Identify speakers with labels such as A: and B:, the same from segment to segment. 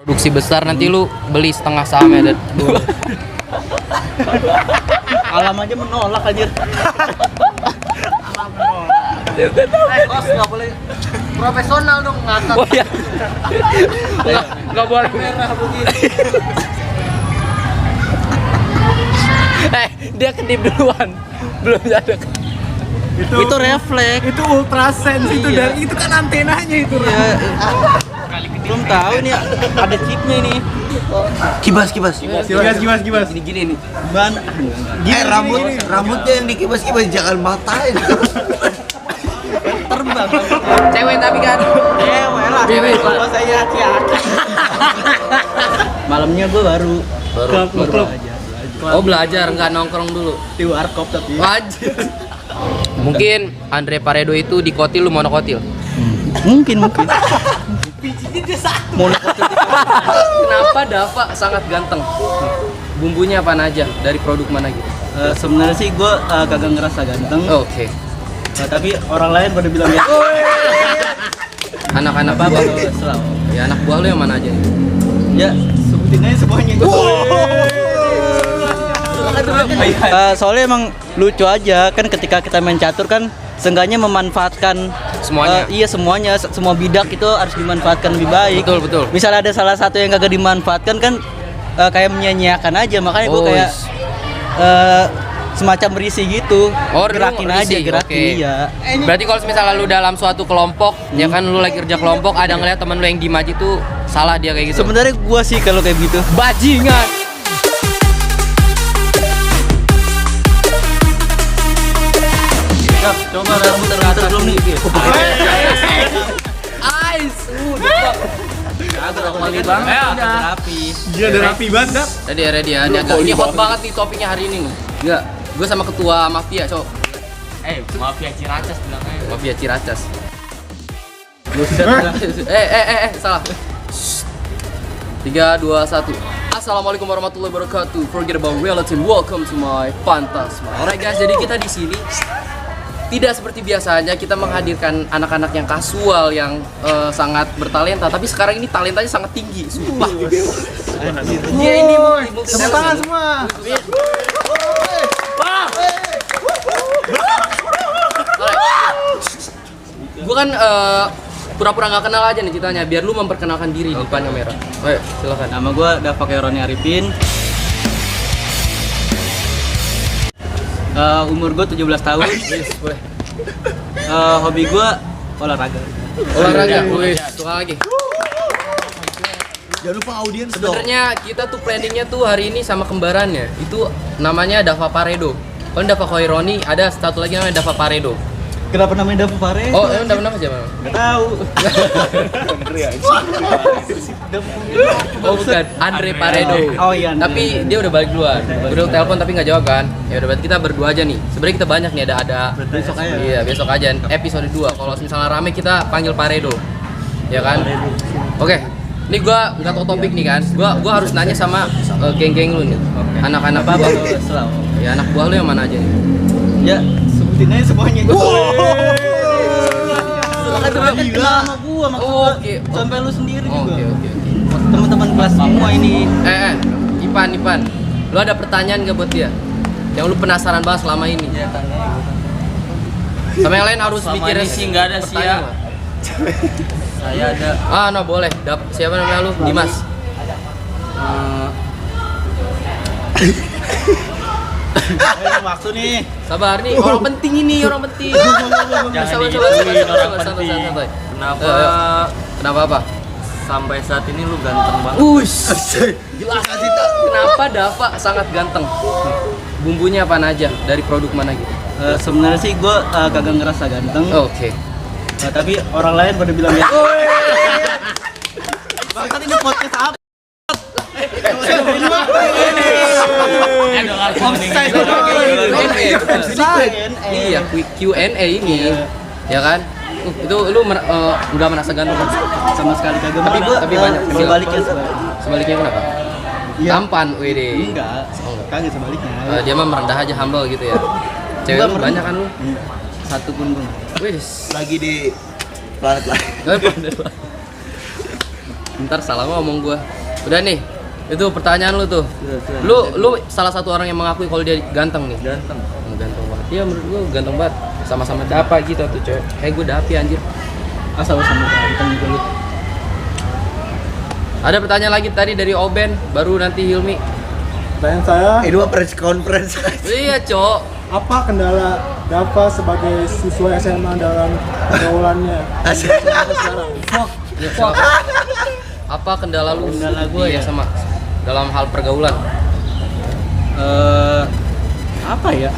A: Produksi besar nanti lu beli setengah sahamnya dan
B: Alam aja menolak anjir.
C: Bos nggak boleh profesional dong ngangkat.
A: oh ya nggak boleh
C: Merah begini.
A: dia kedip duluan belum ada
B: Itu refleks.
D: Itu ultrasense itu
B: Iya.
D: dari itu kan antenanya itu.
B: Iya. Belum tahu ini ada chipnya ini.
C: Kibas.
D: Gibas.
A: gini nih
B: Ban.
C: Rambutnya yang dikibas-kibas jangan matain.
B: Terbang.
A: cewek tapi kan
B: Cewek lah.
A: Cewek.
B: Kalau saya laki-laki. Malamnya gua baru
D: Klub.
A: oh belajar nggak nongkrong dulu
B: di warkop tapi.
A: wajib mungkin Andre Paredo itu di kotil lu monokotil
B: Mungkin.
A: kenapa Dava sangat ganteng bumbunya apa aja dari produk mana gitu
B: Sebenarnya sih gua kagak ngerasa ganteng.
A: oke
B: Tapi orang lain pada bilang ya.
A: anak-anak
B: Apa
A: buah
B: selalu.
A: ya anak buah lu yang mana aja
B: Ya, sebutin aja semuanya. Soalnya emang lucu aja kan ketika kita main catur kan seenggaknya memanfaatkan
A: Semuanya.
B: iya semuanya, semua bidak itu harus dimanfaatkan lebih baik.
A: Betul.
B: Misalnya ada salah satu yang kagak dimanfaatkan kan kayak menyia-nyiakan aja, makanya gue kayak semacam berisi gitu.
A: Oh,
B: gerakin
A: lu
B: aja,
A: risih,
B: gerakin
A: oke.
B: iya.
A: Berarti kalau misalnya lu dalam suatu kelompok, ya kan lu lagi kerja kelompok, ada ngeliat temen lu yang diem aja itu salah dia kayak gitu.
B: Sebenarnya gua sih kalau kayak gitu.
A: Bajingan.
B: Coba rambut teratur belum nih?
A: Ais,
B: Rapi banget. Udah rapi.
D: Dia udah rapi banget, Dap.
A: ready ya. Ini hot banget nih topiknya hari ini nih. Enggak, gue sama ketua mafia, cok.
E: Mafia Ciracas bilangnya.
A: Mafia Ciracas.
B: Buset.
A: Salah. 3, 2, 1. Assalamualaikum warahmatullahi wabarakatuh. Forget about reality. Welcome to my Fantasma. Alright guys, jadi kita di sini tidak seperti biasanya kita menghadirkan anak-anak yang kasual yang sangat bertalenta, tapi sekarang ini talentanya sangat tinggi, sumpah. Dia ini
D: Tepuk tangan semua.
A: Gue kan pura-pura nggak kenal aja nih ceritanya, biar lu memperkenalkan diri di depan kamera. Ayo, silakan.
B: Nama gua Dava Roni Arifin. Umur gue 17 tahun.
A: Yes, boleh.
B: Hobi gue olahraga.
A: Olahraga, wih, suka lagi.
C: Jangan lupa audiens dong.
A: Sebenarnya kita tuh planningnya tuh hari ini sama kembarannya. Itu namanya Dava Paredo. Kalau Dava Khaironi ada satu lagi namanya Dava Paredo.
B: Kenapa namanya Dava Paredo?
A: Oh, emang nama siapa?
B: Gak tahu.
A: Oh bukan, Andre Paredo.
B: Oh iya.
A: Tapi dia udah balik duluan. Udah telepon tapi nggak jawab kan? Ya udah berarti kita berdua aja nih. Sebenarnya kita banyak nih ada.
B: Besok aja.
A: Iya, besok aja episode 2. Kalau misalnya rame kita panggil Paredo. Ya kan? Oke. Ini gua nggak tahu topik nih kan. Gua harus nanya sama geng-geng lu nih. Anak-anak apa?
B: Selalu.
A: Ya anak buah lu yang mana aja nih?
B: Ya, sebutin aja semuanya.
A: Gila.
B: Sama gua maksud
A: Oh,
B: gua.
A: oke.
B: Sampai lu sendiri
A: Oh,
B: juga.
A: oke.
B: Teman-teman kelas semua ini.
A: Ipan. Lu ada pertanyaan gak buat dia? Yang lu penasaran banget selama ini?
B: Ya tanya.
A: Sama yang lain harus
E: Selama
A: mikirin
E: ini sih nggak ada sih ya.
B: Saya ada
A: Nah boleh. Siapa namanya lu? Dimas.
B: maksud nih.
A: Sabar nih, orang penting ini, orang penting.
E: Jangan digituin orang penting.
A: Santai.
E: Kenapa
A: Kenapa apa?
E: sampai saat ini lu ganteng banget?
A: Jelas. Kenapa Dava sangat ganteng? Bumbunya apa aja? Dari produk mana gitu?
B: Sebenarnya sih gue kagak ngerasa ganteng.
A: Oke.
B: Tapi orang lain pada bilang ya. Bahkan ini podcast apa?
A: Iya, Q&A ini. Ya kan? Itu lu udah merasa ganteng kan?
B: Sama sekali kagak.
A: Tapi banyak
B: sebaliknya.
A: Sebaliknya kenapa?
B: Iya.
A: Tampan, wede.
B: Enggak, kagak sebaliknya.
A: Dia mah merendah aja, humble gitu ya. Cewek
B: Enggak,
A: lu
B: merendah.
A: banyak kan lu?
B: Satu pun belum.
A: Wis.
C: Lagi di planet lain.
A: Ntar salah ngomong gua. Udah nih. Itu pertanyaan lu tuh. Lu salah satu orang yang mengakui kalau dia ganteng nih.
E: Ganteng.
A: Ganteng banget. Iya menurut gua ganteng banget. Sama-sama dapa gitu tuh cewek. Kayak gua dapi anjir.
B: Sama-sama ganteng juga lu.
A: Ada pertanyaan lagi tadi dari Oben, baru nanti Hilmi.
D: Pertanyaan saya,
C: Ini mah press conference.
A: Iya, Cok.
D: apa kendala Dava sebagai siswa SMA dalam pergaulannya?
A: Apa kendala lu?
B: Kendala gua
A: di
B: ya?
A: sama dalam hal pergaulan.
B: Apa ya?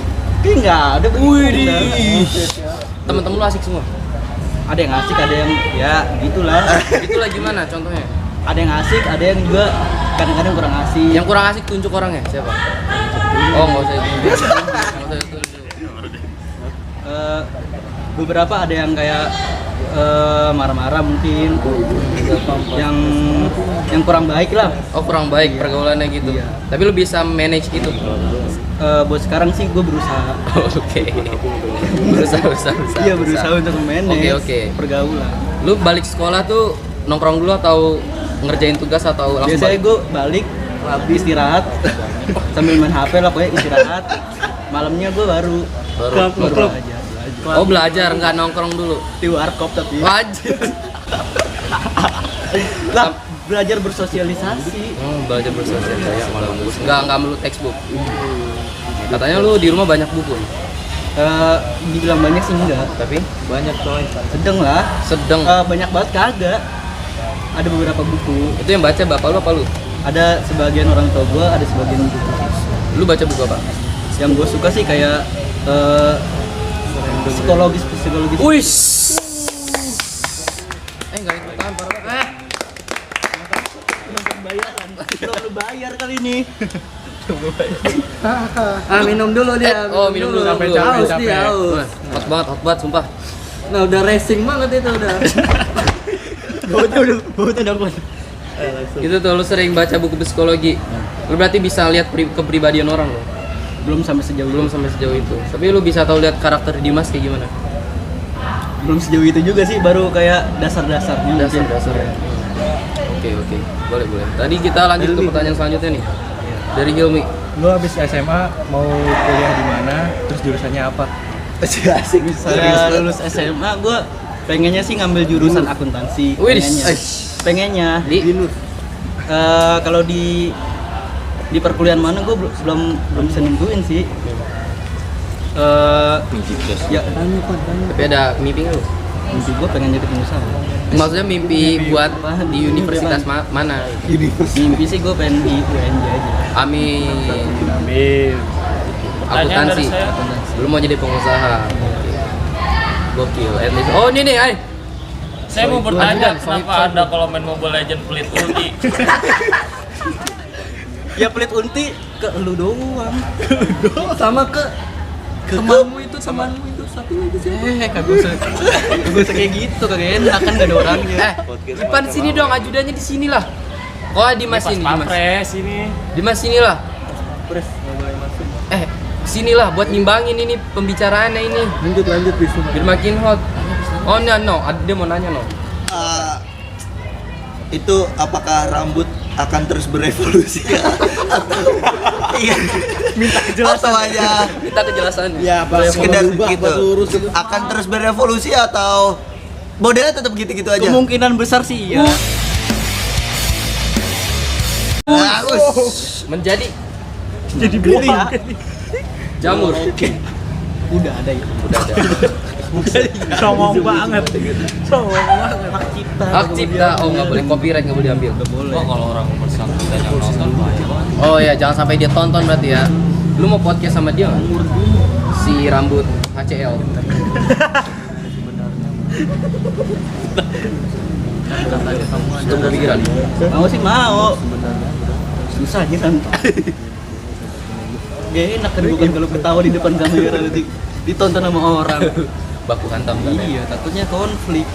B: Kayak nggak ada.
A: Temen-temen lu asik semua.
B: Ada yang asik, ada yang ya gitulah.
A: Itulah gimana contohnya?
B: Ada yang asik, ada yang juga kadang-kadang kurang asik.
A: Yang kurang asik tunjuk orangnya siapa? Oh, nggak usah itu. Nggak usah itu.
B: Beberapa ada yang kayak marah-marah mungkin, yang kurang baik lah.
A: Oh, kurang baik pergaulannya gitu.
B: Iya.
A: Tapi lu bisa manage itu.
B: Buat sekarang sih gue berusaha.
A: Oke. Berusaha.
B: Iya, berusaha untuk manage
A: Oke.
B: pergaulan.
A: Lu balik sekolah tuh nongkrong dulu atau ngerjain tugas atau langsung
B: Biasanya
A: balik?
B: gue balik istirahat sambil main HP lah, pokoknya istirahat. Malamnya gue baru
D: Klub.
B: aja.
A: Oh, belajar nggak nongkrong dulu.
B: Di warkop tapi
A: Wajib.
B: lah belajar bersosialisasi.
A: Belajar bersosialisasi malah bagus. Nggak melulu textbook. Katanya lu di rumah banyak buku.
B: Dibilang banyak sih enggak,
A: Tapi
E: Banyak coy.
B: sedang lah.
A: sedang.
B: Banyak banget kagak. Ada beberapa buku.
A: Itu yang baca bapak lu apa lu?
B: Ada sebagian orang tua gue, ada sebagian buku.
A: Lu baca buku apa?
B: Yang gue suka sih kayak psikologis.
A: Wis. Enggak itu tahan parah banget.
B: Belum lu bayar kali ini.
D: Minum dulu
A: Minum dulu.
D: Capek,
A: dulu.
D: haus
A: Capek.
D: dia, haus.
A: Wah, hot banget, sumpah.
D: Nah, udah racing banget itu udah.
B: Baunya udah kuat.
A: Itu tuh lu sering baca buku psikologi. Lu berarti bisa lihat kepribadian orang lo.
B: Belum sampai sejauh
A: Belum sampai sejauh itu. Tapi lu bisa tahu lihat karakter Dimas kayak gimana?
B: belum sejauh itu juga sih, baru kayak dasar-dasarnya. mungkin.
A: Dasar. Oke. Boleh. Tadi kita lanjut ke pertanyaan selanjutnya nih. Dari Hilmi.
D: Lu habis SMA mau kuliah di mana? Terus jurusannya apa?
C: Asik.
B: Saya lulus SMA, gue pengennya sih ngambil jurusan akuntansi.
A: Wih,
B: Pengennya.
A: di
B: Kalau di perkuliahan mana gue belum bisa nentuin sih. Ya,
A: tapi ada mimpi nggak lu?
B: mimpi gue pengen jadi pengusaha.
A: Maksudnya mimpi buat di universitas mana?
B: Mimpi sih gue pengen di UNJ aja.
A: Amin. Akuntansi. Belum mau jadi pengusaha. Gokil. At least. Oh, ini nih, ay.
E: Saya mau bertanya kenapa Anda kalau main Mobile Legends pelit ulti?
B: Ya pelit unti ke lu doang.
D: Sama ke temanmu itu satu lagi siapa?
B: Kagak usah kayak gitu, kagak enak kan gak ada orangnya.
A: Depan sini dong, ajudannya di sini lah. Oh, Dimas ini, Dimas.
E: Pampres ini.
A: Dimas sini lah. Sinilah buat nimbangin ini pembicaraannya ini.
D: Lanjut bisu.
A: Biar makin hot. Oh, no. Dia mau nanya, no.
C: Itu apakah rambut akan terus berevolusi atau minta kejelasan atau aja
A: Minta kejelasan.
D: Ya,
C: sekedar gitu akan terus berevolusi atau modelnya tetap gitu-gitu aja?
B: Kemungkinan besar sih iya.
A: Menjadi
B: Jadi buah.
A: jamur.
B: Udah ada ya.
A: Udah ada.
D: Songong banget.
B: Hak cipta.
A: Hak cipta. Oh, nggak boleh copyright, nggak boleh diambil.
B: Nggak boleh.
E: Oh, kalau orang bersangkutan yang nonton bahaya banget.
A: Oh ya, jangan sampai dia tonton berarti ya. Lu mau podcast sama dia nggak? Si rambut HCL. Itu kepikiran.
B: Mau sih mau. Susah aja santai. Gak enak kan bukan kalau ketawa di depan kamera nanti ditonton sama orang.
A: Baku hantam kan ya?
B: Iya, takutnya konflik.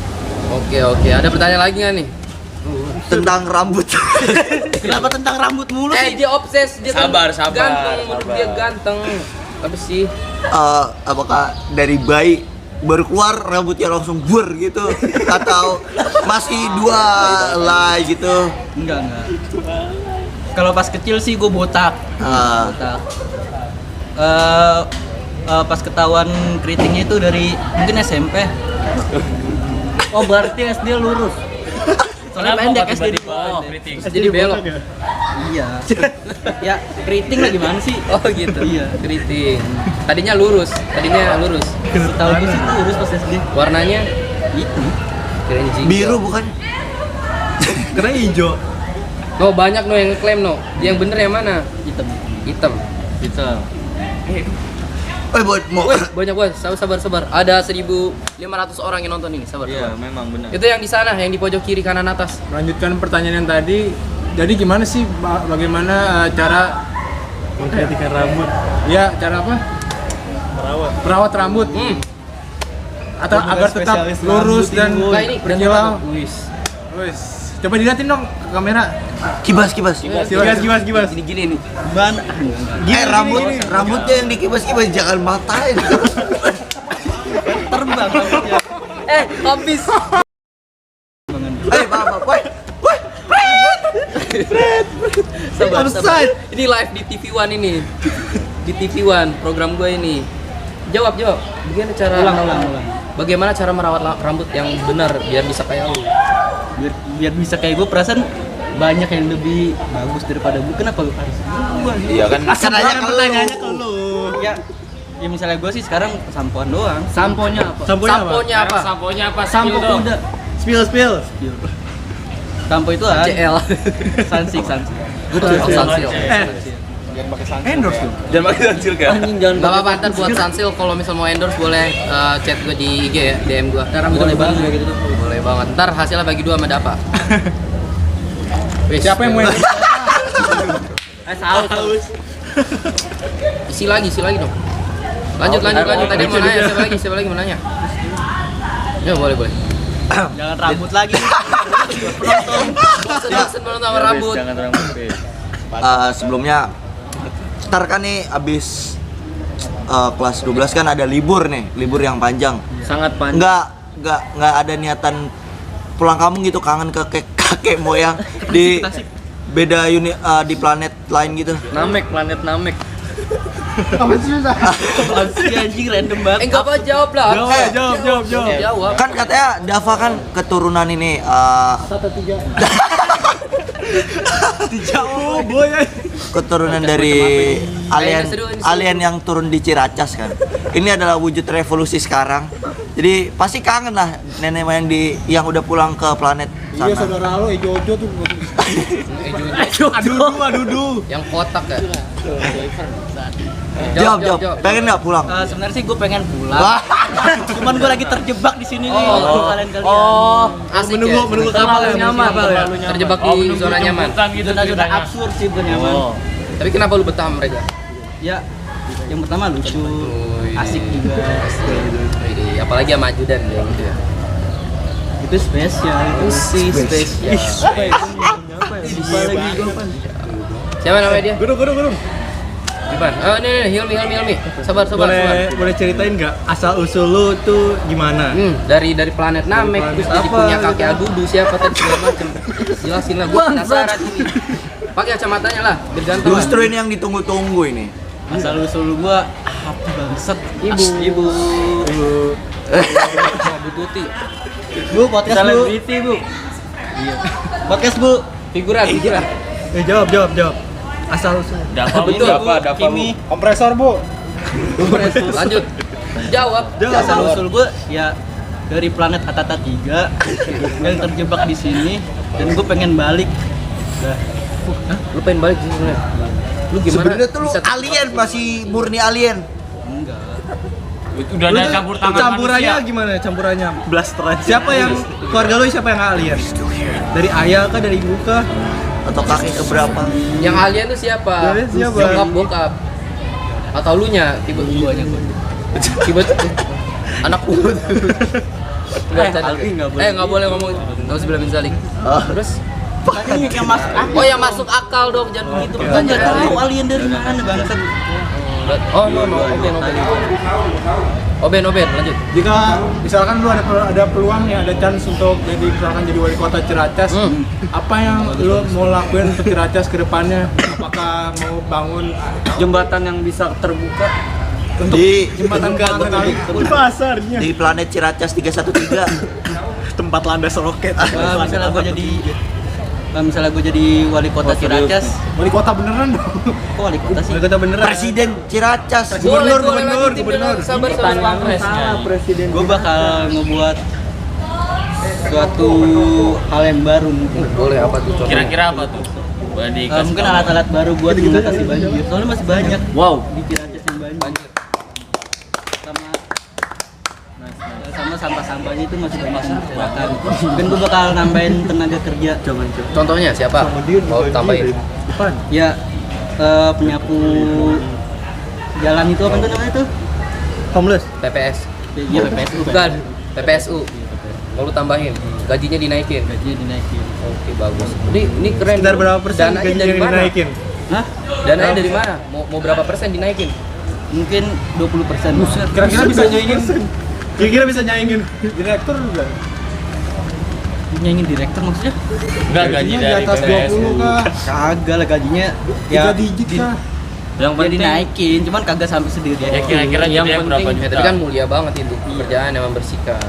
A: Oke. Ada pertanyaan lagi nggak nih?
C: Tentang rambut.
B: Kenapa tentang rambut mulu sih?
A: Dia obses. Dia kan
E: Sabar.
A: ganteng, menurut dia ganteng. Apa sih?
C: Apakah dari bayi baru keluar rambutnya langsung bur gitu atau masih 2 helai gitu?
B: Enggak. Kalau pas kecil sih gue botak. Botak. Pas ketahuan keritingnya itu dari mungkin SMP. Oh berarti SD lurus. Soalnya
E: Kenapa
B: pendek
E: kok
B: SD di
E: tiba-tiba
B: bawah.
E: keriting?
A: Jadi belok.
B: Iya. Ya keriting lah gimana sih?
A: Oh gitu.
B: Iya.
A: Keriting. Tadinya lurus.
B: Tahu gue sih lurus pas SD.
A: Warnanya
B: Itu.
A: keren jingga.
C: Biru bukan?
D: Karena hijau.
A: No, banyak no yang ngeklaim no. Yang bener yang mana?
B: Hitam.
A: Hitam.
B: Hitam.
C: Buat mau
A: Wih, banyak bos. Sabar. Ada 1.500 orang yang nonton ini. Sabar.
B: Memang benar.
A: Itu yang di sana, yang di pojok kiri kanan atas.
D: Melanjutkan pertanyaan yang tadi. Jadi gimana sih bagaimana cara mengkreatikan rambut? Ya, cara apa? Perawat rambut. Atau agar tetap lurus dan
A: Nah, ini
D: berkilau.
A: Wis.
D: Wis. Coba dilihatin dong ke kamera.
C: kibas.
D: Gibas.
A: Gini nih.
B: Mana?
C: Rambutnya yang dikibas-kibas jangan matain.
B: Terbang rambutnya.
A: Habis.
C: Bapak, woi.
A: Sabar. Ini live di TV One ini. Di TV One program gue ini. Jawab. Bagaimana cara
B: Ulang.
A: Bagaimana cara merawat rambut yang benar biar bisa kayak lu?
B: Biar bisa kayak gue, perasaan banyak yang lebih bagus daripada gue. Kenapa lu harus gue?
C: Iya kan. Caranya
D: Pertanyaannya ke lu.
B: Ya misalnya gue sih sekarang sampoan doang.
A: Samponya apa?
D: Samponya apa?
E: Samponya apa?
B: Sampo
E: Spill dong.
B: kuda.
D: Spill.
B: Sampo itu ada.
A: CL.
B: Sansik.
A: Sunsil.
D: Endorse tuh.
C: Jangan pakai sansil kan?
B: Anjing jangan.
A: Gak apa-apa, ntar buat Sunsil kalau misal mau endorse boleh chat gue di IG ya, DM gue.
B: Boleh banget gitu tuh.
A: Boleh banget. Ntar hasilnya bagi 2 sama Dapa. Wis,
D: Siapa yang mau
B: Saus.
A: isi lagi dong. Lanjut. Tadi mau nanya siapa lagi mau nanya? Ya boleh.
B: Jangan rambut lagi.
A: Bosen banget sama rambut.
C: Sebelumnya ntar kan nih abis kelas 12 kan ada libur yang panjang.
B: Sangat panjang.
C: Nggak ada niatan pulang kampung gitu, kangen ke kakek moyang di beda di planet lain gitu.
B: Planet Namek. Apaan anjing random banget.
A: Enggak apa jawab lah.
D: Jawab.
A: Jawab.
C: Kan katanya Dava kan keturunan ini keturunan dari alien yang turun di Ciracas kan. Ini adalah wujud revolusi sekarang. Jadi pasti kangen lah nenek moyang yang udah pulang ke planet sana.
D: Iya, saudara lo Ejo tuh. Adudu.
A: Yang kotak ya.
C: Jawab. Pengen nggak pulang?
B: Sebenarnya sih gue pengen pulang.
C: Wah.
B: Cuman gue lagi terjebak di sini nih. Kalian.
A: Asik
D: Menunggu
A: ya.
D: kapal yang nyaman.
A: Terjebak di zona nyaman.
E: Gitu
B: Zona
E: ceritanya.
B: absurd sih gue nyaman.
A: Tapi kenapa lu betah sama mereka?
B: Ya, yang pertama lucu, asik juga.
A: Widih, apalagi sama ajudan ya gitu ya.
B: Itu spesial.
A: Spesial. Siapa namanya dia?
D: Guru.
A: Ivan. Oh, ini Hilmi. Sabar.
D: Boleh ceritain nggak asal usul lu tuh gimana?
A: Dari planet Namek terus jadi punya kakek Adudu siapa tadi segala macem. Jelasin lah, gua penasaran ini. Pakai kacamatanya lah, bergantung.
C: Justru ini yang ditunggu-tunggu ini.
B: Asal usul gua apa bangsat?
A: Ibu. Bu Tuti.
B: Bu, podcast Bu. Selebriti, Bu. Iya. Podcast Bu.
A: Figuran.
D: Jawab. Asal usul.
A: Betul, Bu.
B: Kimi.
D: Kompresor, Bu.
A: Lanjut. Jawab.
B: Asal usul gua ya dari planet Atata 3 yang terjebak di sini dan gue pengen balik.
A: Lu pengen balik sih sebenarnya. Lu gimana?
C: Sebenarnya tuh lu
A: bisa-
C: alien, masih murni alien.
B: Enggak.
E: Udah ada campur tangan
D: Campurannya
E: manusia.
D: gimana? Campurannya.
B: Blasteran.
D: Siapa yang keluarga lu siapa yang alien? Dari ayah kah, dari ibu kah?
C: Atau kakek keberapa?
A: Yang alien tuh siapa?
D: Alien siapa?
A: Bokap. Atau lu nya tiba anak urut.
B: Alvin nggak boleh.
A: Nggak boleh ngomong. Nggak usah bilang Zalik. Terus?
B: Tadi yang masuk akal.
A: Oh yang masuk akal dong, jangan begitu
B: Gua nggak tahu
A: pertanyaan.
B: alien dari mana bangsat.
A: Oh no, oke. Oben lanjut.
D: Jika misalkan lu ada peluang nih, ada chance untuk jadi wali kota Ciracas, apa yang lu mau lakuin untuk Ciracas ke depannya? Apakah mau bangun
B: Jembatan yang bisa terbuka
D: untuk
C: Di
D: jembatan kanal kali?
B: pasarnya.
C: di planet Ciracas 313.
B: Tempat landas roket. Misalnya gue jadi wali kota Ciracas.
D: Wali kota beneran dong.
B: Kok wali kota sih? Wali kota beneran.
C: Presiden Ciracas.
A: Gubernur. Sabar.
B: Presiden. Gue bakal ngebuat suatu hal yang baru mungkin.
A: Boleh apa tuh? Contoh?
E: Kira-kira apa tuh? Boleh dikasih
B: Mungkin
E: tahu.
B: alat-alat baru buat mengatasi banjir. Soalnya masih banyak.
A: Wow.
B: Di Ciracas yang banjir. Sama sampah-sampahnya itu masih banyak yang berserakan. Mungkin gue bakal nambahin tenaga kerja.
A: Contohnya siapa? Mau tambahin?
B: Ya penyapu jalan itu apa tuh namanya tuh? Homeless.
A: PPS.
B: Iya PPSU.
A: Bukan. PPSU. Mau lu tambahin? Gajinya dinaikin.
B: Gajinya dinaikin.
A: Oke, bagus. Ini keren.
D: Sekitar berapa persen
A: Dananya
D: gajinya
A: dari
D: yang
A: mana?
D: dinaikin?
B: Hah?
A: Dananya dari mana? Mau berapa persen dinaikin?
B: Mungkin 20%.
D: Kira-kira bisa nyaingin direktur juga?
B: Nyanyiin direktur maksudnya?
E: Enggak gaji
D: Gajinya
E: dari
D: di atas
E: PPS.
D: 20 kah?
B: Kagak lah gajinya.
D: 3 digit kah?
E: Yang
B: Ya
E: penting
B: dinaikin, cuman kagak sampai segede.
E: ya kira-kira
A: yang
E: gajinya berapa
A: penting,
E: juta?
A: tapi kan mulia banget itu pekerjaan yang membersihkan.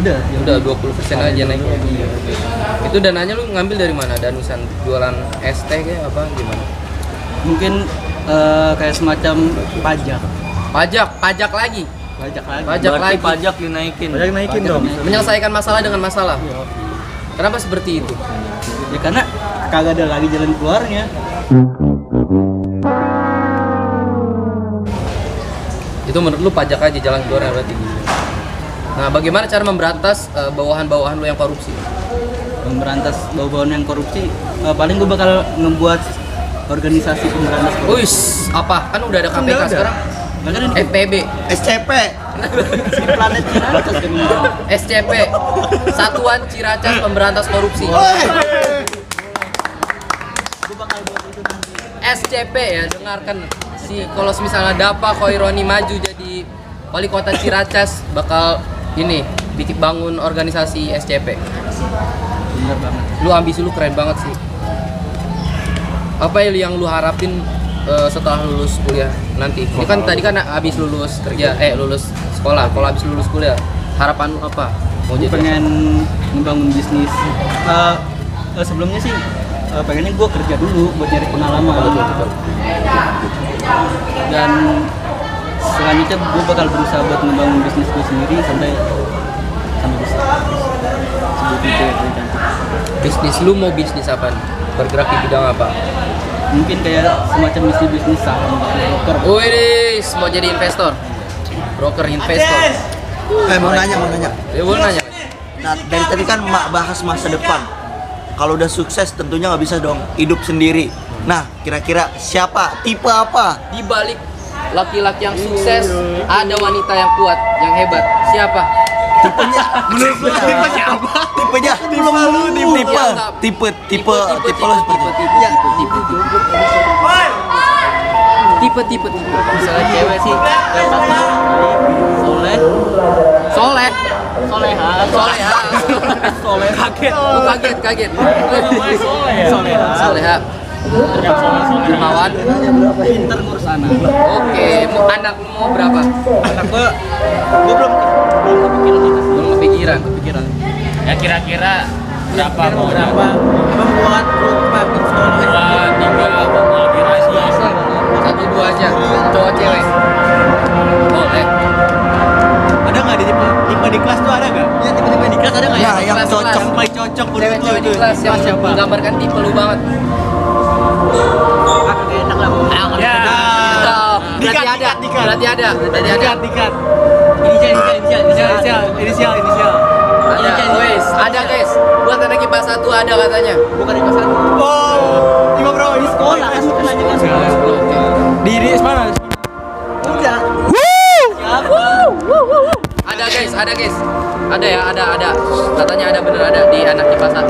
B: Udah, ya
A: Udah 20% aja naiknya. Itu dananya lu ngambil dari mana? Danusan jualan es teh kayak apa gimana?
B: Mungkin kayak semacam pajak.
A: Pajak lagi.
B: Pajak lagi.
A: Pajak lagi.
E: Pajak dinaikin.
D: Pajak naikin dong.
A: Menyelesaikan masalah dengan masalah. Kenapa seperti itu?
B: Ya karena kagak ada lagi jalan keluarnya.
A: Itu menurut lu pajak aja jalan keluarnya berarti. Nah, bagaimana cara memberantas bawahan-bawahan lu yang korupsi?
B: Memberantas bawa-bawaan yang korupsi, paling gue bakal ngebuat organisasi pemberantas korupsi.
A: Uis, apa? Kan udah ada KPK sekarang.
B: Nah, kan ini
A: FPB,
C: SCP.
B: si planet Ciracas kan ini.
A: SCP, Satuan Ciracas Pemberantas Korupsi.
B: Gue bakal buat itu nanti.
A: SCP ya, dengarkan. Kalau misalnya Dapa Khoironi maju jadi wali kota Ciracas, bakal ini bikin bangun organisasi SCP.
B: Bener banget.
A: Lu ambisi lu keren banget sih. Apa yang lu harapin setelah lulus kuliah nanti? Ini kan tadi kan habis lulus kerja, lulus sekolah. Kalau habis lulus kuliah, harapan lu apa? Mau
B: Gue
A: jadi
B: pengen ngebangun bisnis. Sebelumnya sih pengennya gue kerja dulu buat nyari pengalaman.
A: Betul.
B: Dan selanjutnya gue bakal berusaha buat ngebangun bisnis gue sendiri sampai bisa. Seperti itu ya rencana.
A: Bisnis lu mau bisnis apa nih? Bergerak di bidang apa?
B: Mungkin kayak semacam bisnis saham broker.
A: Wih, mau jadi investor? Broker investor.
C: Mau nanya.
A: Ya boleh nanya.
C: Nah, dari tadi kan Mak bahas masa depan. Kalau udah sukses tentunya nggak bisa dong hidup sendiri. Nah, kira-kira siapa? Tipe apa?
A: Di balik laki-laki yang sukses ada wanita yang kuat, yang hebat. Siapa?
C: Tipenya menurut lu tipe siapa? Tipenya tipe lo seperti
A: Tipe.
B: Misalnya cewek sih yang pasti soleh, kaget.
A: Oh, kaget.
E: Soleha.
A: Soleha. Dermawan.
B: Pinter ngurus anak.
A: Oke, mau anak lu mau berapa?
B: Anak gue belum kepikiran gitu.
A: Belum kepikiran.
E: Ya kira-kira berapa mau
B: Membuat rumah di sekolah.
E: 2, 3 apa mau lebih rahasia?
A: 1, 2 aja. Cowok cewek. Boleh.
B: Ada nggak di tipe di kelas tuh ada nggak? Ya tipe-tipe di kelas ada nggak
C: Ya,
B: ya?
C: yang
A: kelas,
C: cocok.
A: kelas.
B: Paling cocok menurut lu
A: Cewek-cewek di
B: itu
A: kelas yang
B: siapa?
A: menggambarkan tipe lu banget.
B: Kakak enak lah.
E: Ya.
A: Berarti ada.
B: Dikat. Inisial.
A: Ada, guys. Buat anak IPA 1 ada katanya.
B: Bukan di kelas 1.
D: Oh, Ima bro,
B: Di sekolah kan bukan aja kan.
D: Di mana?
B: Udah. Siapa?
A: Ada guys. Ada ya, ada. Katanya ada bener ada di anak IPA 1.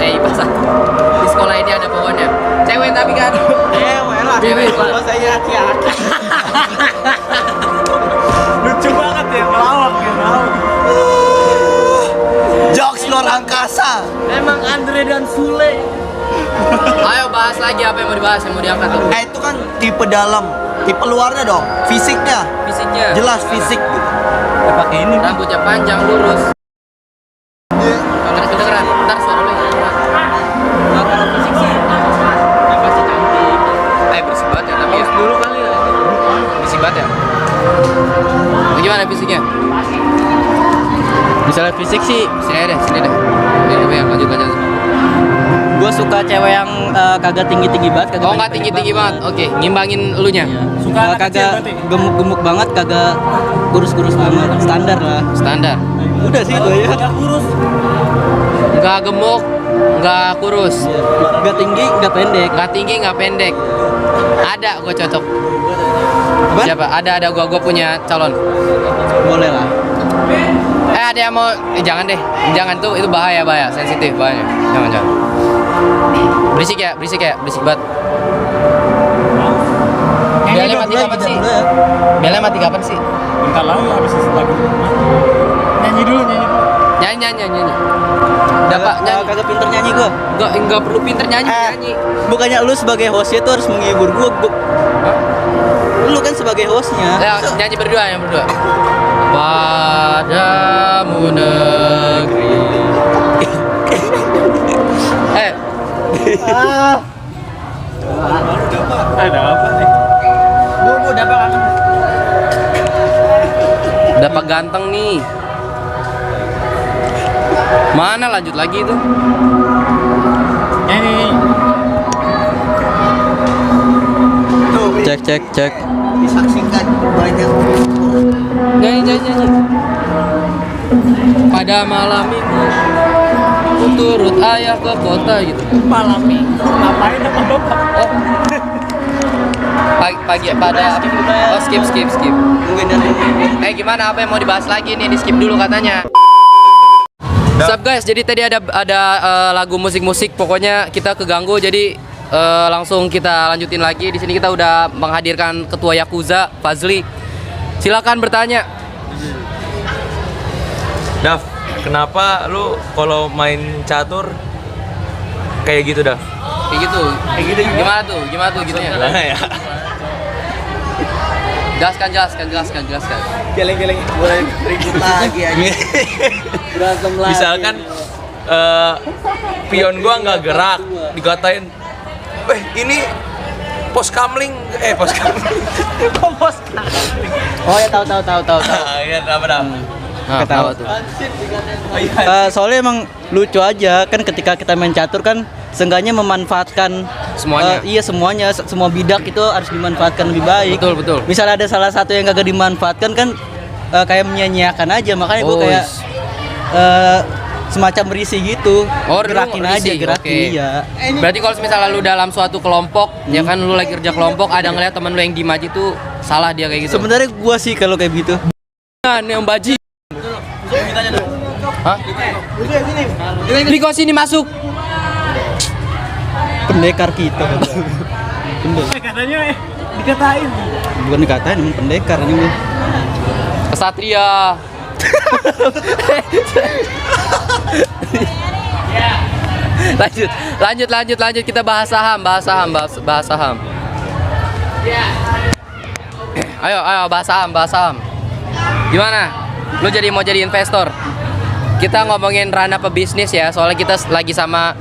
A: Di sekolah ini ada pokoknya. Cewek tapi kan.
B: Cewek lah.
A: Cewek.
B: Kalau saya laki-laki.
D: Lucu
B: Emang Andre dan Sule.
A: Ayo bahas lagi apa yang mau dibahas, yang mau diangkat tuh.
C: Itu kan tipe dalam, tipe luarnya dong, fisiknya.
A: Fisiknya.
C: Jelas fisik gitu.
B: Ya pakai ini.
A: Rambutnya panjang lurus. Kedengeran. Ntar suara lu. Nah, kalau fisik sih yang pasti cantik. Berisik banget ya tapi ya.
B: Dulu kali ya.
A: Berisik banget ya. Gimana fisiknya?
B: Misalnya fisik sih,
A: Sini deh. Ini lanjut.
B: gue suka cewek yang kagak tinggi-tinggi banget,
A: Oh nggak tinggi banget. Oke, ngimbangin elunya.
D: Suka anak kecil
B: kagak
D: berarti?
B: gemuk-gemuk banget, kagak kurus-kurus banget, standar lah.
A: Standar.
B: Udah sih itu ya.
A: Nggak gemuk, nggak kurus.
B: Gak tinggi, gak pendek.
A: Nggak tinggi, nggak pendek. Ada gue cocok.
B: Apa?
A: Siapa? Ada gue punya calon.
B: Boleh lah.
A: Ada yang mau? Jangan deh. Jangan tuh, itu bahaya, sensitif bahaya. Jangan. Berisik banget. Belnya mati kapan sih? Belnya mati kapan sih?
D: Bentar lagi habis lagu. Nyanyi dulu.
A: Nyanyi. Dapat nyanyi.
B: Kagak pinter nyanyi gue.
A: Enggak perlu pinter nyanyi.
B: Bukannya lu sebagai hostnya tuh harus menghibur gue. Lu kan sebagai hostnya.
A: Ya, nyanyi berdua. Padamu negeri.
D: Ada apa nih?
B: Bu, dapat kan?
A: Dapat ganteng nih. Mana lanjut lagi itu?
D: Nyanyi.
B: Cek.
C: Disaksikan banyak.
A: Nyanyi. Pada malam minggu ku turut ayah ke kota gitu.
D: Malam minggu. Ngapain sama bapak?
A: Oh. Pagi pada skip. Gimana, apa yang mau dibahas lagi nih? Di skip dulu katanya. Sup guys, jadi tadi ada lagu musik pokoknya kita keganggu, jadi langsung kita lanjutin lagi. Di sini kita udah menghadirkan ketua Yakuza Fazli. Silakan bertanya.
E: Daf, kenapa lu kalau main catur kayak gitu, Daf?
A: Kayak gitu. Gimana tuh gitunya?
E: Gimana ya?
A: Jelaskan.
C: Geleng-geleng mulai ribut lagi aja.
B: Berantem lagi.
E: Misalkan pion gua nggak gerak, dikatain, ini pos kamling.
B: Oh ya tahu.
E: Iya, apa dah?
A: Ketawa tuh.
B: Soalnya emang lucu aja kan ketika kita main catur kan seenggaknya memanfaatkan
A: Semuanya.
B: iya semuanya, semua bidak itu harus dimanfaatkan lebih baik.
A: Betul.
B: Misalnya ada salah satu yang kagak dimanfaatkan kan kayak menyia-nyiakan aja, makanya gue kayak semacam berisi gitu. Gerakin aja,
A: Oke.
B: iya.
A: Berarti kalau misalnya lu dalam suatu kelompok, ya kan lu lagi kerja kelompok, ada ngeliat temen lu yang diem aja tuh salah dia kayak gitu.
B: Sebenarnya gue sih kalau kayak gitu.
A: Yang baji. Hah? Liko sini masuk.
B: Pendekar kita.
D: Katanya dikatain.
B: Bukan dikatain, emang pendekar ini.
A: Kesatria. Lanjut kita bahas saham. Ayo bahas saham. Gimana? Lu mau jadi investor? Kita ngomongin ranah pebisnis ya, soalnya kita lagi sama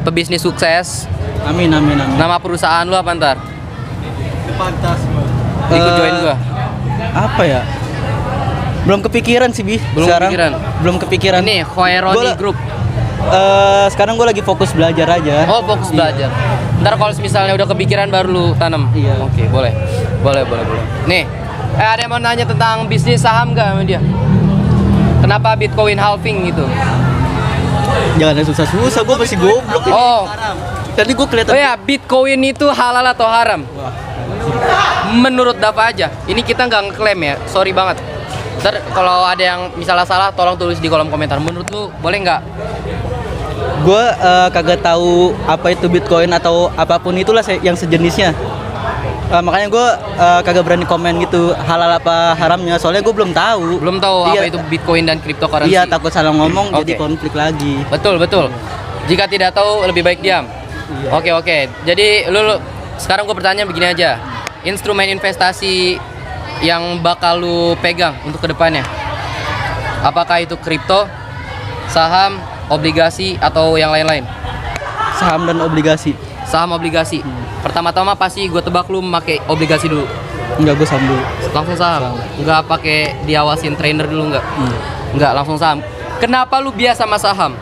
A: pebisnis sukses.
B: Amin.
A: Nama perusahaan lu apa ntar? Ikut join gua.
B: Apa ya? Belum kepikiran sih, Bi. Belum kepikiran.
A: Ini Khoeroni
B: Gua-
A: Group.
B: Sekarang gue lagi fokus belajar aja.
A: Oh, fokus belajar. Ntar kalau misalnya udah kepikiran baru lu tanam.
B: Iya.
A: Oke, boleh. Nih, ada yang mau nanya tentang bisnis saham nggak sama dia? Kenapa Bitcoin halving gitu?
B: Jangan ada susah-susah, gue masih goblok.
A: Oh,
B: Tadi gue kelihatan.
A: ya Bitcoin itu halal atau haram? Menurut Dava aja. Ini kita nggak ngeklaim ya. Sorry banget. Ntar kalau ada yang misalnya salah, tolong tulis di kolom komentar. Menurut lu boleh nggak?
B: Gue kagak tahu apa itu Bitcoin atau apapun itulah yang sejenisnya. Makanya gue kagak berani komen gitu halal apa haramnya, soalnya gue belum tahu.
A: Belum tahu
B: Iya.
A: apa itu Bitcoin dan cryptocurrency.
B: Iya, takut salah ngomong jadi
A: Oke.
B: konflik lagi.
A: Betul, betul. Jika tidak tahu lebih baik diam. Oke, oke. Jadi lu sekarang gue bertanya begini aja. Instrumen investasi yang bakal lu pegang untuk kedepannya, apakah itu kripto, saham, obligasi, atau yang lain-lain?
B: Saham dan obligasi.
A: Saham, obligasi. Pertama-tama pasti gue tebak lu memakai obligasi dulu.
B: Enggak, gue saham dulu.
A: Langsung saham. Nggak pakai diawasin trainer dulu nggak? Nggak, langsung saham. Kenapa lu biasa sama saham?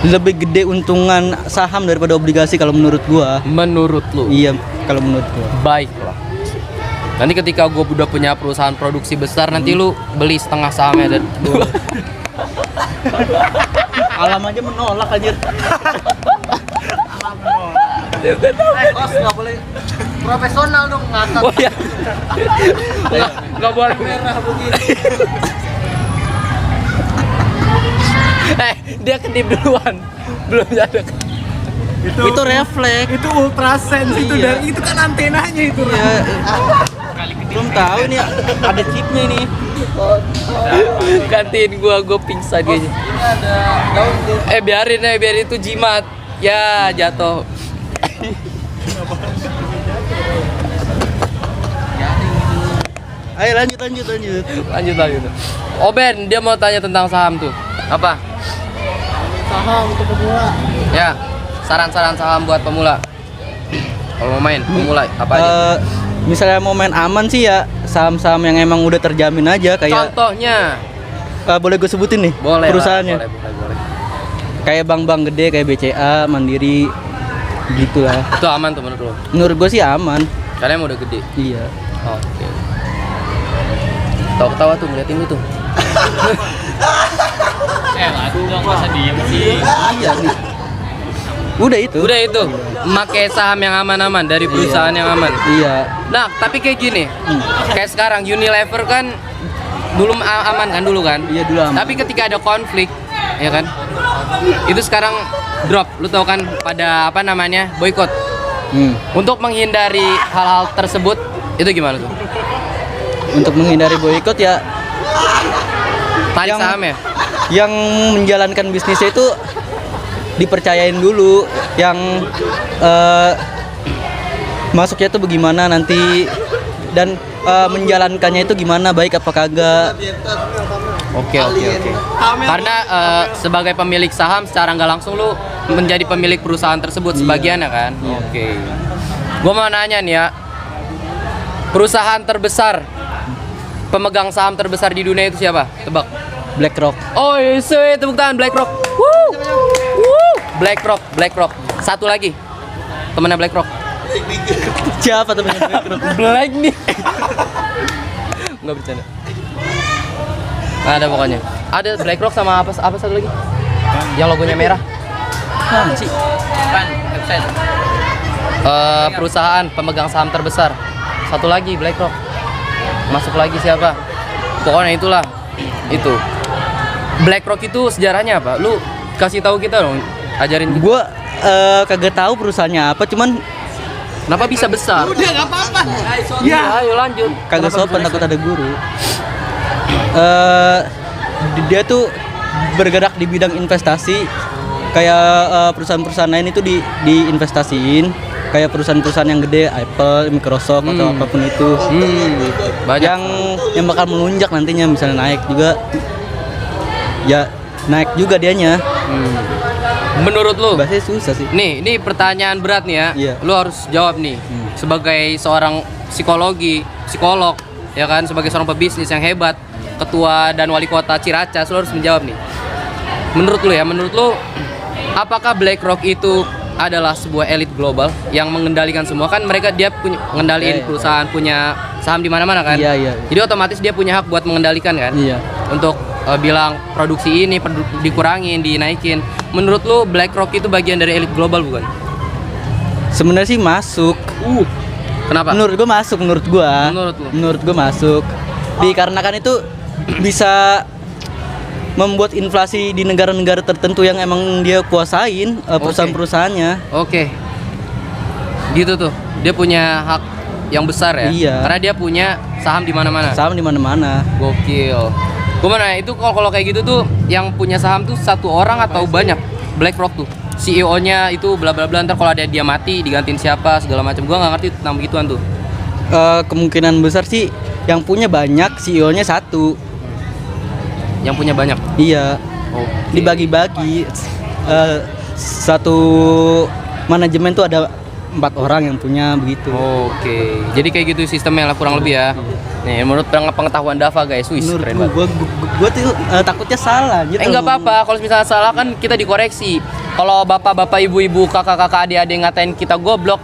B: Lebih gede untungan saham daripada obligasi kalau menurut gua.
A: Menurut lu?
B: Iya, kalau menurut gua.
A: Baiklah. Nanti ketika gue udah punya perusahaan produksi besar, nanti lu beli setengah sahamnya dan
B: Alam aja menolak anjir.
A: Bos nggak boleh profesional dong ngangkat. Oh iya. Nggak boleh merah begini. Dia kedip duluan. Belum ada.
B: Itu refleks.
D: Itu ultrasense itu
B: Iya.
D: dari itu kan antenanya itu.
B: Iya. Belum tahu ini ada chipnya ini.
A: Gantiin gua pingsan kayaknya. Biarin itu jimat. Ya jatuh.
B: Ayo lanjut.
A: Lanjut. Oh Ben, dia mau tanya tentang saham tuh. Apa?
F: Saham untuk pemula.
A: Ya, saran-saran saham buat pemula. Kalau mau main pemula apa aja?
B: Misalnya mau main aman sih ya saham-saham yang emang udah terjamin aja kayak
A: Contohnya.
B: boleh gue sebutin nih
A: Boleh lah,
B: perusahaannya.
A: boleh.
B: Kayak bank-bank gede kayak BCA, Mandiri gitulah.
A: Itu aman tuh menurut lo?
B: Menurut gue sih aman.
A: Karena emang udah gede.
B: Iya.
A: Oke. Tahu-tawa tuh ngeliatin lu tuh.
E: Aku nggak masa diem sih.
B: Iya nih. Udah itu.
A: Udah itu, memakai saham yang aman-aman dari perusahaan yang aman.
B: Iya.
A: Nah, tapi kayak gini, kayak sekarang Unilever kan dulu aman kan dulu kan?
B: Iya, dulu aman.
A: Tapi ketika ada konflik, ya kan? Itu sekarang drop. Lu tahu kan pada apa namanya? Boykot. Untuk menghindari hal-hal tersebut, itu gimana tuh?
B: Untuk menghindari boykot ya
A: Tarik
B: Yang-
A: saham ya?
B: yang menjalankan bisnisnya itu dipercayain dulu yang masuknya tuh bagaimana nanti dan menjalankannya itu gimana, baik apa kagak.
A: Oke. Karena sebagai pemilik saham secara nggak langsung lu menjadi pemilik perusahaan tersebut sebagian ya kan? Oke. Gua mau nanya nih ya. Perusahaan terbesar, pemegang saham terbesar di dunia itu siapa? Tebak.
B: BlackRock.
A: Oh, iya, tepuk tangan BlackRock. Woo! Woo! BlackRock. Satu lagi. Temennya BlackRock.
B: Siapa temennya BlackRock?
A: Black nih. Enggak bercanda. Ada pokoknya. Ada BlackRock sama apa satu lagi? Yang logonya merah.
B: Apaan sih?
A: Perusahaan pemegang saham terbesar. Satu lagi BlackRock. Masuk lagi siapa? Pokoknya itulah. Itu. BlackRock itu sejarahnya apa? Lu kasih tahu kita dong. Ajarin kita.
B: Gua kagak tahu perusahaannya apa, cuman
A: Kenapa bisa besar?
F: Udah enggak apa-apa.
A: Ya, ayo lanjut.
B: kagak
A: Kenapa
B: sopan
A: bisa
B: takut
A: besar?
B: ada guru. Dia tuh bergerak di bidang investasi. Kayak perusahaan-perusahaan lain itu diinvestasiin. Kayak perusahaan-perusahaan yang gede, Apple, Microsoft atau apapun itu.
A: Banyak.
B: Yang bakal melunjak nantinya, misalnya naik juga. Ya naik juga dianya.
A: Menurut lu?
B: Bahasanya susah sih.
A: Nih, ini pertanyaan berat nih ya.
B: Iya.
A: Lu harus jawab nih. Sebagai seorang psikolog, ya kan, sebagai seorang pebisnis yang hebat, ketua dan wali kota Ciracas, lu harus menjawab nih. Menurut lu, apakah BlackRock itu adalah sebuah elit global yang mengendalikan semua? Kan dia punya ngendaliin
B: Iya.
A: perusahaan, punya saham di mana-mana kan?
B: Iya.
A: Jadi otomatis dia punya hak buat mengendalikan kan?
B: Iya.
A: Untuk bilang produksi ini dikurangin, dinaikin. Menurut lu BlackRock itu bagian dari elit global bukan?
B: Sebenarnya sih masuk.
A: Kenapa?
B: Menurut gua masuk, menurut gua.
A: Menurut lu?
B: Menurut gua masuk. Dikarenakan itu bisa membuat inflasi di negara-negara tertentu yang emang dia kuasain perusahaan-perusahaannya.
A: Oke. Gitu tuh. Dia punya hak yang besar ya.
B: Iya.
A: Karena dia punya saham di mana-mana.
B: Saham di mana-mana.
A: Gokil. Gimana itu kalau kayak gitu tuh yang punya saham tuh satu orang atau banyak? BlackRock tuh. CEO-nya itu bla bla bla, ntar kalau ada dia mati digantiin siapa segala macam. Gua nggak ngerti tentang begituan tuh.
B: Kemungkinan besar sih yang punya banyak, CEO-nya satu.
A: Yang punya banyak.
B: Iya.
A: Oke.
B: Dibagi-bagi. Satu manajemen tuh ada 4 orang yang punya begitu.
A: Oke. Jadi kayak gitu sistemnya lah kurang lebih ya. Nih menurut pengetahuan Dava guys, wis
B: Menurut
A: keren banget.
B: gua tuh takutnya salah gitu.
A: Enggak apa-apa, kalau misalnya salah kan kita dikoreksi. Kalau bapak-bapak, ibu-ibu, kakak-kakak, adik-adik ngatain kita goblok,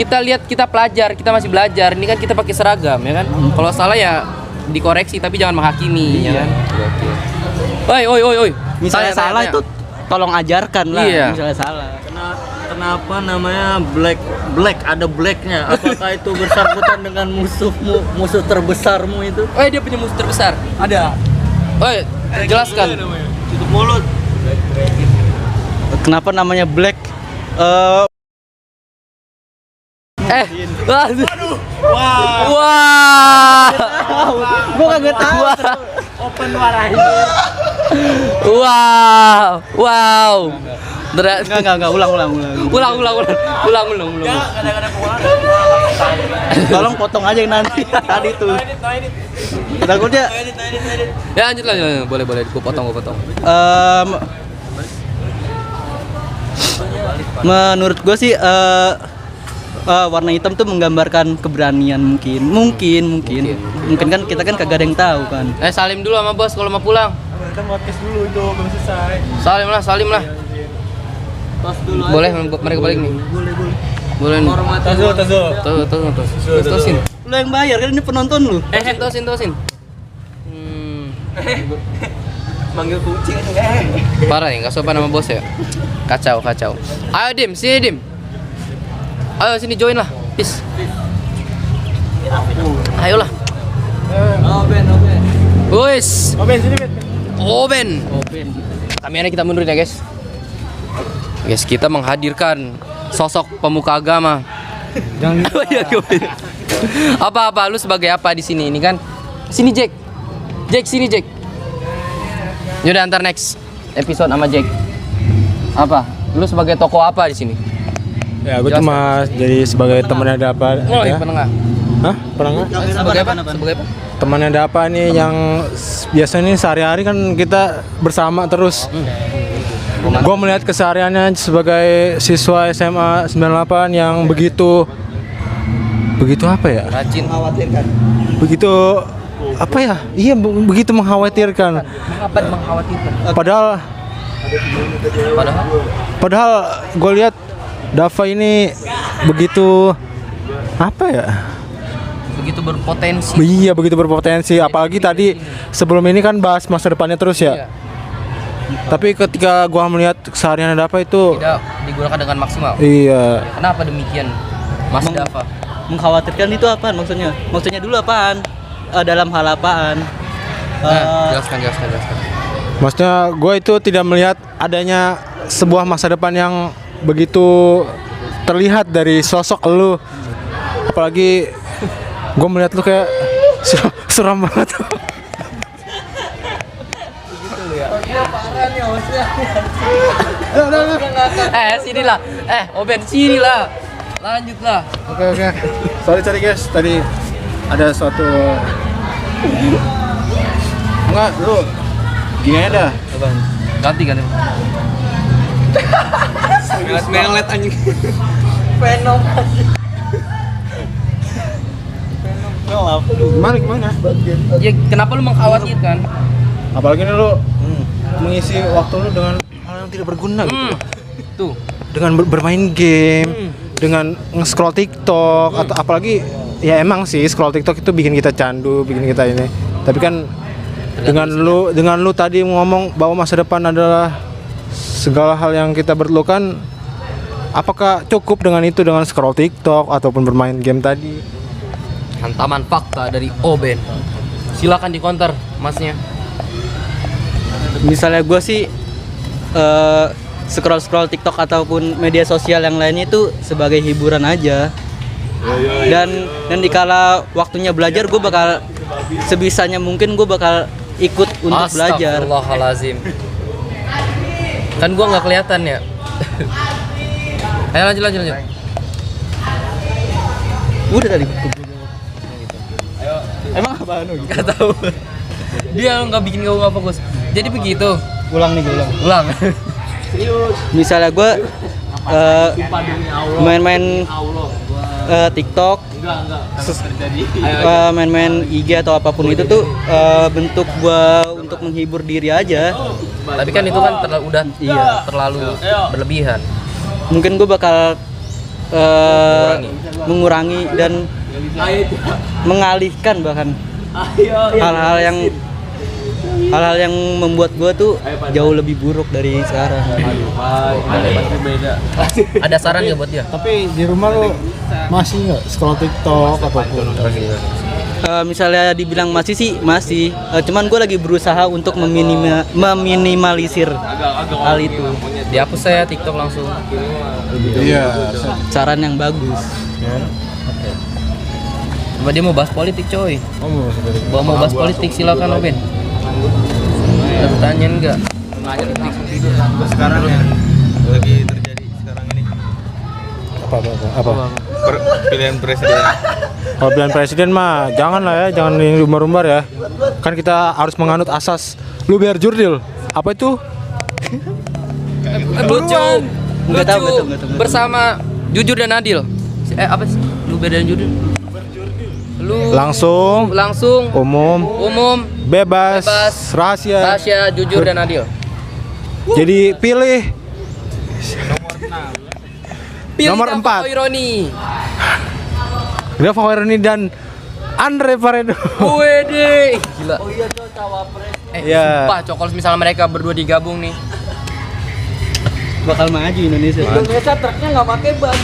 A: kita lihat, kita pelajar, kita masih belajar. Ini kan kita pakai seragam ya kan. Kalau salah ya dikoreksi tapi jangan menghakimi ya kan. Oi.
B: Misalnya salah itu tolong ajarkan lah.
A: Iya.
B: Misalnya salah.
F: Kenapa namanya black ada blacknya? Apakah itu bersangkutan dengan musuh terbesarmu itu?
A: Dia punya musuh terbesar.
F: Ada.
A: Jelaskan.
F: Tutup mulut.
B: Kenapa namanya black?
A: Wah.
B: Gua kagak tahu.
F: Open warai.
A: Wow.
B: Enggak, ulang.
A: Ulang.
B: Tolong potong aja yang nanti tadi tuh. Takutnya
A: Ya lanjut. Boleh, gua potong.
B: menurut gue sih warna hitam tuh menggambarkan keberanian mungkin kan kita kan kagak ada yang tahu kan.
A: Salim dulu sama bos kalau mau pulang.
D: Kita podcast dulu itu belum selesai.
A: Salim lah.
F: Tos dulu.
A: Boleh mereka balik nih. Boleh nih. Tosin.
B: Lu yang bayar kan ini penonton lu.
A: Tosin.
C: Manggil kucing.
A: Parah ya, nggak sopan sama bos ya. Kacau. Ayo sini Dim. Ayo sini join lah, peace. Ayolah. Wis. Oben. Kameranya kita mundurin ya guys. Guys, kita menghadirkan sosok pemuka agama.
D: Jangan
A: Apa lu sebagai apa di sini? Ini kan sini Jack. Sini Jack. Yaudah antar next episode sama Jack. Apa? Lu sebagai tokoh apa di sini?
D: Ya, gue cuma jadi sebagai temannya Dapa. Ya.
A: Penengah.
D: Hah? Penengah?
A: Sebagai apa?
D: Temannya Dapa nih yang biasanya sehari-hari kan kita bersama terus. Gue melihat kesehariannya sebagai siswa SMA 98 yang begitu apa ya?
A: Rajin.
C: Mengkhawatirkan.
D: Begitu apa ya? Iya, begitu mengkhawatirkan.
A: Mengapa mengkhawatirkan?
D: Padahal gue lihat Dava ini begitu apa ya?
A: Begitu berpotensi.
D: Iya, begitu berpotensi. Apalagi tadi sebelum ini kan bahas masa depannya terus ya.
A: Iya.
D: Tapi ketika gua melihat keseharian Dava itu
A: Tidak digunakan dengan maksimal.
D: iya.
A: Kenapa demikian, Mas Dava?
B: Mengkhawatirkan itu apaan maksudnya? Maksudnya dulu apaan? Dalam hal apaan?
A: Jelaskan.
D: Maksudnya gue itu tidak melihat adanya sebuah masa depan yang begitu terlihat dari sosok lu. Apalagi gue melihat lu kayak suram banget.
A: Sinilah. Oben sinilah. Lanjutlah.
D: Oke. Sorry guys, tadi ada suatu enggak dulu. Gini aja dah.
A: Ganti.
E: Melet anjing.
D: Gimana?
A: Ya kenapa lu mengkhawatirkan?
D: Apalagi nih lu mengisi waktu lu dengan hal yang tidak berguna gitu.
A: Tuh.
D: Dengan bermain game, dengan nge-scroll TikTok atau apalagi ya emang sih scroll TikTok itu bikin kita candu, bikin kita ini. Tapi kan dengan lu tadi ngomong bahwa masa depan adalah segala hal yang kita perlukan, apakah cukup dengan itu, dengan scroll TikTok ataupun bermain game tadi?
A: Hantaman fakta dari Oben. Silakan di counter, masnya.
B: Misalnya gue sih scroll TikTok ataupun media sosial yang lainnya itu sebagai hiburan aja. Dan dikala waktunya belajar gue bakal sebisanya mungkin gue bakal ikut untuk belajar.
A: Astagfirullahalazim. Kan gua nggak kelihatan ya. Ayo lanjut.
B: Udah tadi. Emang apaan lu?
A: Gak tahu. Dia nggak bikin gua nggak fokus. Jadi begitu.
B: Ulang.
A: Ulang.
B: Misalnya gue main-main TikTok, main-main IG atau apapun itu tuh bentuk gue untuk menghibur diri aja.
A: Tapi kan itu kan terlalu berlebihan.
B: Mungkin gue bakal mengurangi dan mengalihkan bahkan hal-hal yang membuat gue tuh jauh lebih buruk dari sekarang.
A: Ada saran nggak buat dia?
D: Tapi di rumah lo masih nggak scroll TikTok apapun?
B: Misalnya dibilang masih, cuman gue lagi berusaha untuk meminimalisir hal itu.
A: Dihapus saya TikTok langsung.
D: Iya.
B: Saran yang bagus.
A: Coba dia mau bahas politik coy. Mau bahas politik silakan Oben. Ada pertanyaan enggak?
E: Sekarang yang lagi terjadi sekarang ini
D: Apa?
E: pilihan presiden.
D: Kalau pilihan presiden mah jangan lah ya, jangan yang rumbar-rumbar ya. Kan kita harus menganut asas lu biar jurdil. Apa itu?
A: Lucu.
B: Nggak tahu.
A: Bersama Jujur dan Adil. Apa sih? Lu beda dan Jujur? Lu
D: Langsung, umum, bebas, rahasia.
A: jujur dan adil.
D: Jadi pilih nomor 4.
A: Ironi.
D: Graf Hoironi dan Andre Paredo.
A: Wede. Gila.
F: Oh iya tuh cawapres.
D: Iya.
A: Sumpah, cokol misalnya mereka berdua digabung nih.
B: Bakal maju Indonesia.
F: Indonesia truknya nggak pakai ban.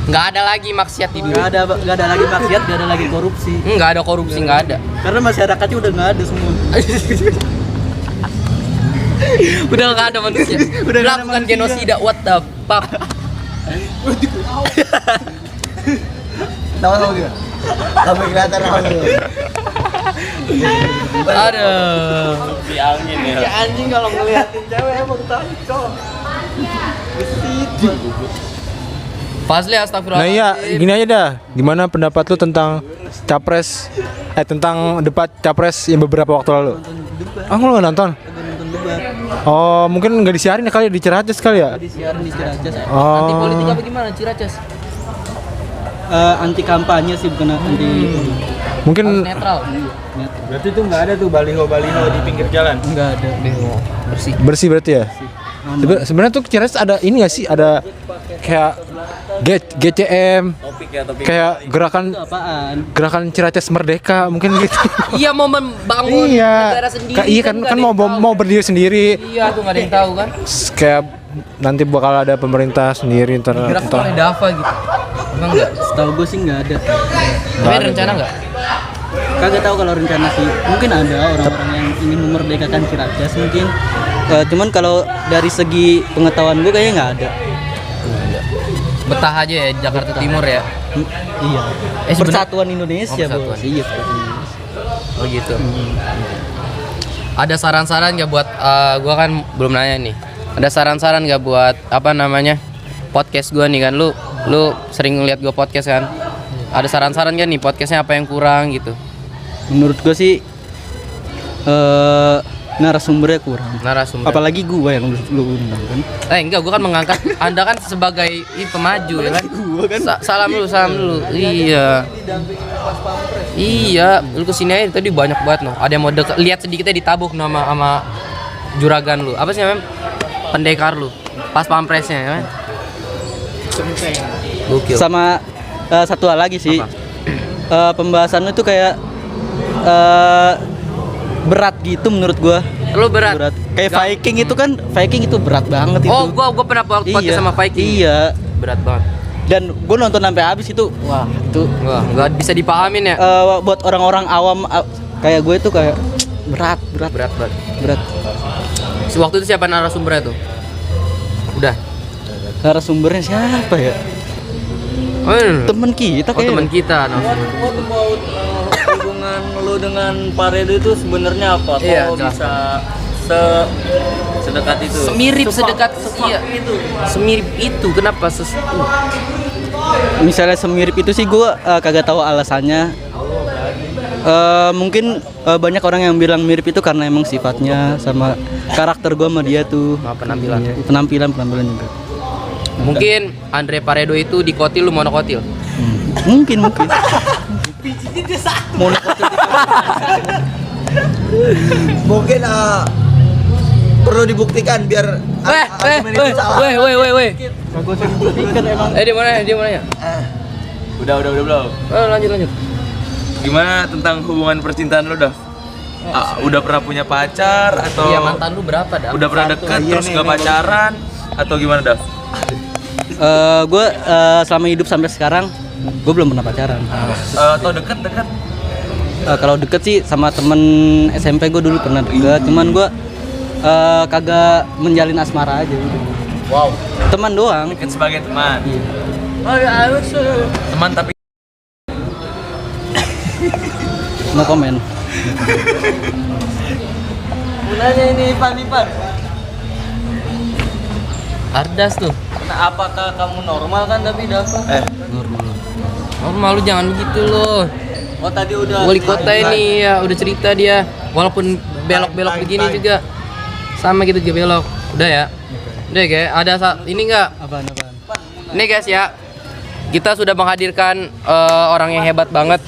A: Nggak ada lagi maksiat di dunia.
B: Nggak ada lagi maksiat, nggak ada lagi korupsi.
A: Nggak ada korupsi, nggak ada.
B: Karena masyarakatnya udah nggak ada semua.
A: Udah nggak ada manusia.
B: Udah nggak ada
A: Lakukan
B: manusia.
A: genosida, what the fuck?
C: Tahu gitu. Tapi kelihatan apa lu?
A: Aduh.
E: Si angin ya.
F: Anjing kalau ngeliatin cewek emang tancok.
A: Fazli astagfirullah.
D: Nah iya, gini aja dah. Gimana pendapat lu tentang tentang debat capres yang beberapa waktu lalu? Ah, lu nggak nonton? Oh, mungkin nggak disiarin ya kali di Ciracas kali ya?
B: Disiarin di Ciracas.
A: Anti politik
D: Oh,
A: apa gimana Ciracas?
B: Anti kampanye sih, bukan anti.
D: mungkin
A: Harus netral.
E: Berarti tuh nggak ada tuh baliho di pinggir jalan.
B: Nggak ada.
A: Bersih.
D: bersih berarti ya. Sebenarnya tuh Ciracas ada ini nggak sih? Ada kayak GCM,
E: Topik ya, topik.
D: kayak
B: Itu apaan?
D: gerakan Ciracas Merdeka mungkin gitu.
A: Iya, mau membangun
D: Iya,
A: negara sendiri.
D: iya kan
A: nggak ada
D: mau
A: yang tahu.
D: mau berdiri sendiri.
A: Iya, tuh nggak ada yang tahu kan.
D: Kayak nanti bakal ada pemerintah sendiri ntar.
A: Gerak tuh oleh Dava gitu. Emang enggak?
B: Setahu gue sih nggak ada.
A: Tapi ada rencana enggak?
B: Kagak tahu kalau rencana sih. Mungkin ada orang-orang yang ingin memerdekakan Ciracas mungkin. Cuman kalau dari segi pengetahuan gue kayaknya nggak ada.
A: Betah aja ya di Jakarta Timur ya.
B: Iya. Persatuan Indonesia,
A: Oh,
B: Bos.
A: Persatuan.
B: Iya, Persatuan Indonesia.
A: Oh gitu. Ada saran-saran nggak buat gua kan belum nanya nih. Ada saran-saran nggak buat apa namanya podcast gua nih kan lu sering ngeliat gua podcast kan. Ada saran-saran kan nih podcastnya apa yang kurang gitu.
B: Menurut gue sih narasumbernya kurang.
A: Narasumber.
B: Apalagi gue yang lu undang kan.
A: Enggak, gua kan mengangkat Anda kan sebagai pemaju ya kan. Salam dulu. Iya. Iya, lu kesini aja tadi banyak banget noh. Ada yang mau lihat sedikitnya ditabuk noh sama juragan lu. Apa sih namanya? Pendekar lu. Pas pampresnya ya kan. Gokil.
B: Sama satu hal lagi sih. Pembahasan itu kayak berat gitu menurut gua.
A: Lu berat.
B: Kayak
A: Gak-
B: Viking itu kan, Viking itu berat banget itu.
A: Oh, gua pernah podcast sama Viking.
B: Iya.
A: Berat banget.
B: Dan gua nonton sampai habis itu. Wah, itu
A: Wah, nggak bisa dipahamin ya.
B: buat orang-orang awam kayak gue itu kayak berat.
A: Berat banget. Waktu itu siapa narasumbernya tuh? Udah.
B: Narasumbernya siapa ya? Temen kita
A: Oh,
B: kayaknya.
A: teman kita narasumber.
F: What about hubungan lu dengan Paredo itu sebenarnya apa?
A: Iya,
F: Kok
A: jelas.
F: bisa sedekat itu?
A: Semirip sedekat iya.
F: itu.
A: Semirip itu. Kenapa
B: Misalnya semirip itu sih gue kagak tahu alasannya. Mungkin banyak orang yang bilang mirip itu karena emang sifatnya sama karakter gue sama dia tuh.
A: Sama penampilan.
B: Iya, penampilan juga.
A: Mungkin Andre Paredo itu dikotil, lu monokotil.
B: Mungkin.
C: Mungkin perlu dibuktikan biar argumen itu salah.
A: Weh. Dia mana ya?
E: Udah belum.
A: Oh, lanjut.
E: Gimana tentang hubungan percintaan lu, Dav? Udah pernah punya pacar atau
A: Iya, mantan lu berapa dah?
E: udah pernah deket terus gak pacaran atau gimana, Dav?
B: Gue selama hidup sampai sekarang gue belum pernah pacaran.
E: Atau deket?
B: Kalau deket sih sama temen SMP gue dulu pernah deket, cuman gue kagak menjalin asmara aja gitu.
A: Wow.
B: Teman doang.
E: Deket sebagai teman.
B: Iya.
E: Teman tapi
B: No comment.
F: Gunanya ini Ipan.
A: Ardas tuh.
F: Nah, apakah kamu normal kan tapi Dava?
A: Normal, lu jangan begitu lo.
F: Oh tadi udah
A: Wali kota ini ya udah cerita dia. Walaupun belok-belok begini juga sama gitu juga belok. Udah ya. Udah kayak ada ini enggak?
B: Apaan?
A: Nih guys ya. Kita sudah menghadirkan orang yang hebat banget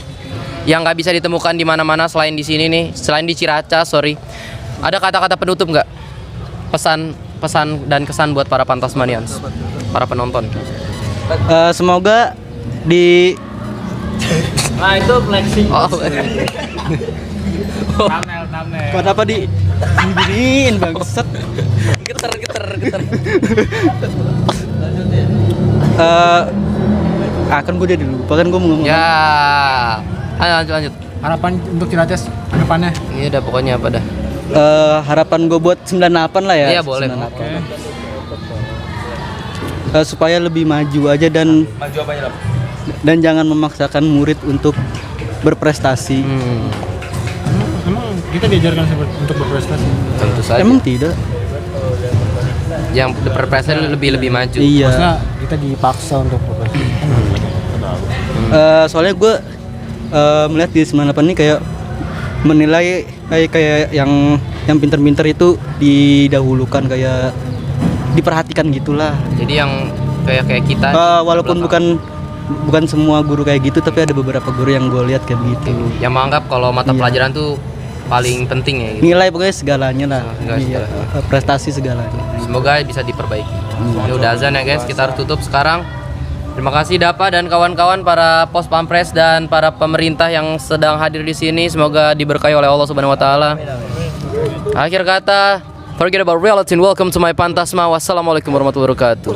A: yang nggak bisa ditemukan di mana-mana selain di sini nih, selain di Ciracas, sorry. Ada kata-kata penutup nggak? Pesan dan kesan buat para Pantasmanians, para penonton.
B: Semoga di
F: Nah itu flexing.
A: Oh,
B: kenapa dibiriin bangsat?
A: geter.
B: Kan gue udah lupa kan gue mau ngomong.
A: Ya. Lanjut.
D: Harapan untuk Ciracas ke depannya.
A: Ini udah pokoknya apa dah.
B: Harapan gue buat 98 lah ya.
A: Iya, boleh.
B: 98. Supaya lebih maju aja dan
E: maju apanya, Dav?
B: jangan memaksakan murid untuk berprestasi.
D: Emang kita diajarkan untuk berprestasi?
A: Tentu saja.
B: Emang tidak?
A: Yang berprestasi lebih maju.
B: Iya.
D: Maksudnya kita dipaksa untuk berprestasi.
B: Soalnya gue melihat di 98 ini kayak menilai kayak yang pinter-pinter itu didahulukan, kayak diperhatikan gitulah.
A: Jadi yang kayak kita
B: Walaupun bukan semua guru kayak gitu, tapi ada beberapa guru yang gue lihat kayak gitu.
A: yang menganggap kalau mata
B: Iya.
A: pelajaran tuh paling penting ya gitu.
B: Nilai pokoknya segalanya lah.
A: Segala-
B: Iya, prestasi segalanya.
A: Semoga bisa diperbaiki. Ini udah azan ya guys, kita harus tutup sekarang. Terima kasih Dapa dan kawan-kawan para pos pampres dan para pemerintah yang sedang hadir di sini. Semoga diberkahi oleh Allah Subhanahu wa taala. Akhir kata, forget about reality and welcome to my Pantasma. Wassalamualaikum warahmatullahi wabarakatuh.